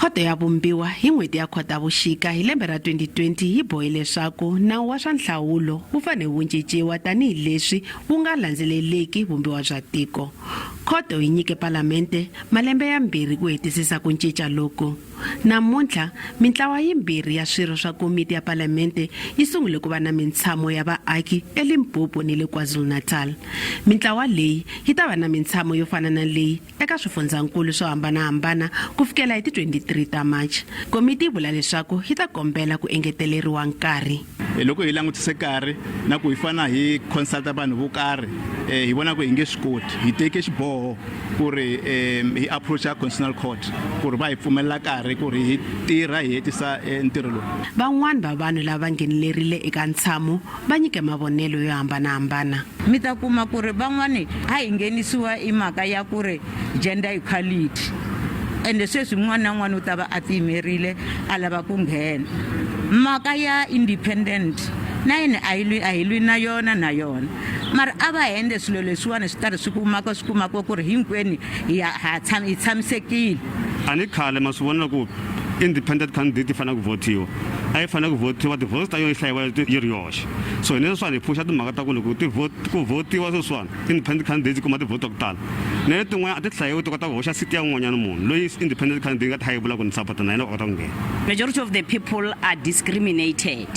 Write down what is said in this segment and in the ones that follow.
Khoto ya vumbiwa hi n'hweti ya Khotavuxika hi lembe ra 2020 yi bohe leswaku nawu wa swa nhlawulo wu fanele wu cinciwa tanihi leswi wu nga landzeleleki vumbiwa bya tiko. Khoto yi nyike Palamende malembe ya 2 ku hitisisa ku cinca loku. Namuntlha mintlawa yimbirhi ya swirho swa komiti ya Palamende yi sungule ku va na mintshamo ya vaaki eLimpopo ni le KwaZulu-Natal. Mintlawa leyi yi ta va na mintshamo yo fana na leyi eka swifundzankulu swo hambanahambana ku fikela hi ti 23 ta March. Komiti yi vula leswaku yi ta kombela ku engeteleriwa nkarhi. Loko hi langutise nkarhi na ku hi fana hi consulta vanhu vo karhi hi vona ku hi nge swi koti hi teke xiboho ku ri hi approach ya constitutional court ku ri va hi pfumelela nkarhi ku ri hi tirha hi hetisa ntirho lowu. Van'wana va vanhu lava nghenelerile eka ntshamo va nyike mavonelo yo hambanahambana. Mi ta kuma ku ri van'wani a hi nghenisiwa i mhaka ya ku ri gender equality ende sweswi n'wana na n'wana u ta va a tiyimerile a lava ku nghena. Mhaka ya independent na yini a hi lwi na yona mara a va hende swilo leswiwani swi tari swi kumaka ku ri hinkwenu hi tshamisekile. A ni khale ma swi vona ku independent candidate fanele ku votiwa a yi fanele ku votiwa ti-votes ta yona yi hlayiwa yi ri yoxe so hi leswiwani hi pfuxa timhaka ta ku loko ku votiwa sweswiwani independent candidate yi kuma tivhoti ta ku tala na le tin'wana a ti hlayiwi ti kota ku hoxa siti ya un'wanyana munhu loyi independent candidate nga ta hayi vula ku ni sapota na yena u kota ku nghena. Majority of the people are discriminated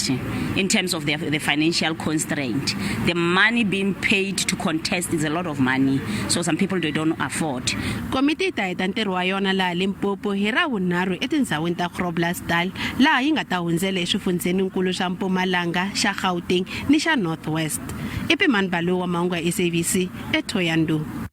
in terms of the financial constraint. The money being paid to contest is a lot of money, so some people they don't afford. Komiti ta heta ntirho wa yona laha Limpopo hi ra vunharhu etindhawini ta Groblersdal laha yi nga ta hundzela exifundzeninkulu xa Mpumalanga, xa Gauteng ni xa North West. Ipimani Balu wa Mahungu ya SABC eThohoyandou.